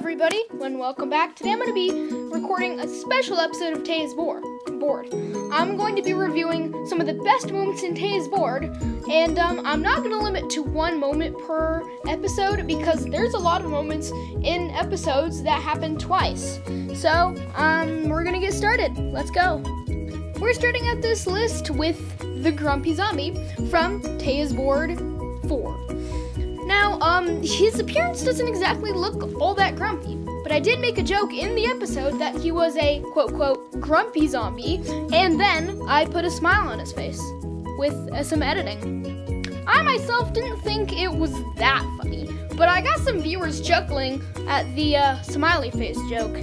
everybody, and welcome back. Today I'm going to be recording a special episode of Tay's Board. I'm going to be reviewing some of the best moments in Tay's Board, and I'm not going to limit to one moment per episode because there's a lot of moments in episodes that happen twice. So, we're going to get started. Let's go. We're starting out this list with the Grumpy Zombie from Tay's Board 4. Now, his appearance doesn't exactly look all that grumpy, but I did make a joke in the episode that he was a quote-quote grumpy zombie, and then I put a smile on his face with some editing. I myself didn't think it was that funny, but I got some viewers chuckling at the smiley face joke.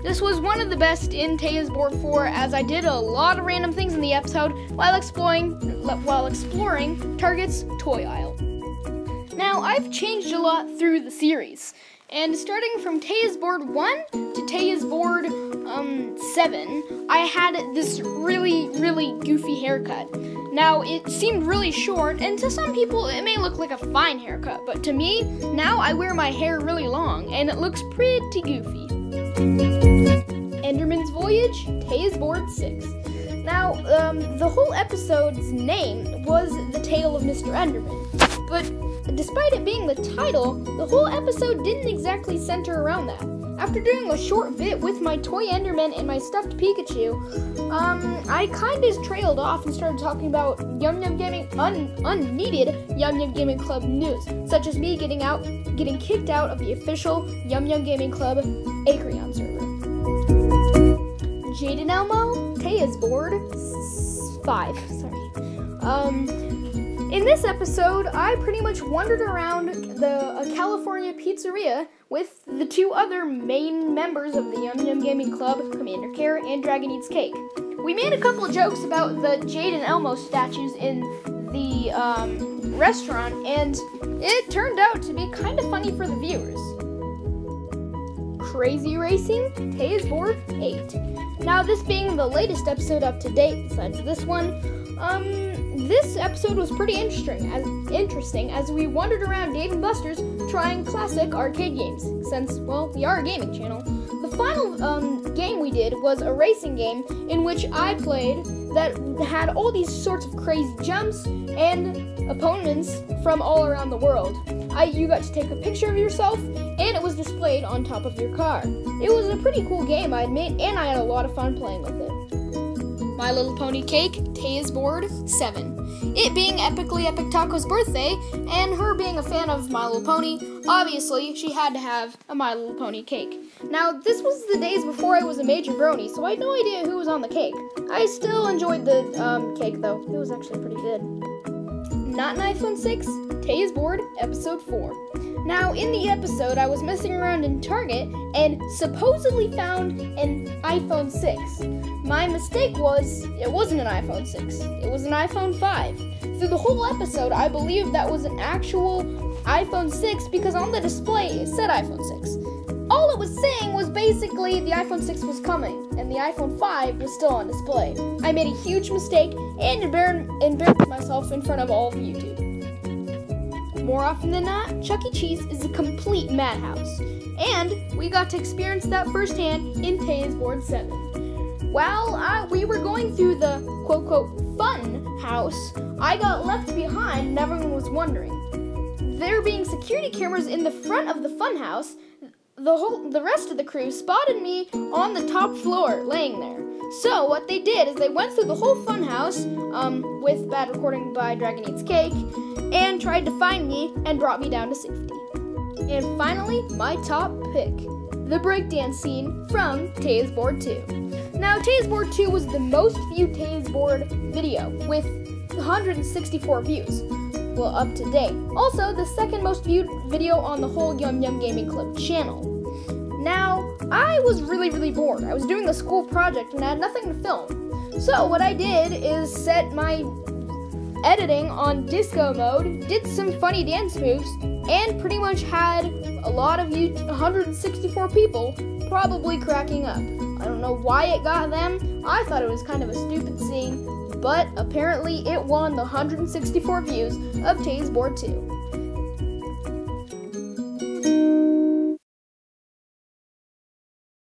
This was one of the best in Tay's Board 4, as I did a lot of random things in the episode while exploring Target's toy aisle. Now, I've changed a lot through the series, and starting from Tay's Board 1 to Tay's Board 7, I had this really goofy haircut. Now, it seemed really short, and to some people it may look like a fine haircut, but to me, now I wear my hair really long, and it looks pretty goofy. Enderman's Voyage, Tay's Board 6. Now, the whole episode's name was The Tale of Mr. Enderman, but despite it being the title, the whole episode didn't exactly center around that. After doing a short bit with my toy Enderman and my stuffed Pikachu, I kind of trailed off and started talking about Yum Yum Gaming, unneeded Yum Yum Gaming Club news, such as me getting kicked out of the official Yum Yum Gaming Club Acreon server. Jade and Elmo, Tay's Board 5. In this episode, I pretty much wandered around a California pizzeria with the two other main members of the Yum Yum Gaming Club, Commander Care and Dragon Eats Cake. We made a couple of jokes about the Jade and Elmo statues in the restaurant, and it turned out to be kind of funny for the viewers. Crazy Racing, Tay's Board 8. Now, this being the latest episode up to date besides this one, this episode was pretty interesting as we wandered around Dave & Buster's trying classic arcade games, since, well, we are a gaming channel. The final game we did was a racing game in which I played that had all these sorts of crazy jumps and opponents from all around the world. You got to take a picture of yourself, and it was displayed on top of your car. It was a pretty cool game, I admit, and I had a lot of fun playing with it. My Little Pony Cake, Tay's Board 7. It being Epically Epic Taco's birthday, and her being a fan of My Little Pony, obviously she had to have a My Little Pony cake. Now, this was the days before I was a major brony, so I had no idea who was on the cake. I still enjoyed the cake, though. It was actually pretty good. Not an iPhone 6, Tay's Board, Episode 4. Now, in the episode, I was messing around in Target and supposedly found an iPhone 6. My mistake was, it wasn't an iPhone 6. It was an iPhone 5. Through the whole episode, I believed that was an actual iPhone 6 because on the display it said iPhone 6. All it was saying was basically the iPhone 6 was coming, and the iPhone 5 was still on display. I made a huge mistake and embarrassed myself in front of all of YouTube. More often than not, Chuck E. Cheese is a complete madhouse, and we got to experience that firsthand in Tay's Board 7. While we were going through the quote-quote fun house, I got left behind and everyone was wondering. There being security cameras in the front of the fun house, the rest of the crew spotted me on the top floor laying there. So what they did is they went through the whole fun house with bad recording by Dragon Eats Cake and tried to find me and brought me down to safety. And finally, my top pick, the breakdance scene from Tay's Board 2. Now, Tay's Board 2 was the most viewed Tay's Board video with 164 views. Well, up to date. Also, the second most viewed video on the whole Yum Yum Gaming Club channel. Now, I was really bored. I was doing a school project and I had nothing to film. So what I did is set my editing on disco mode, did some funny dance moves, and pretty much had a lot of 164 people probably cracking up. I don't know why it got them. I thought it was kind of a stupid scene, but apparently it won the 164 views of Tay's Board 2.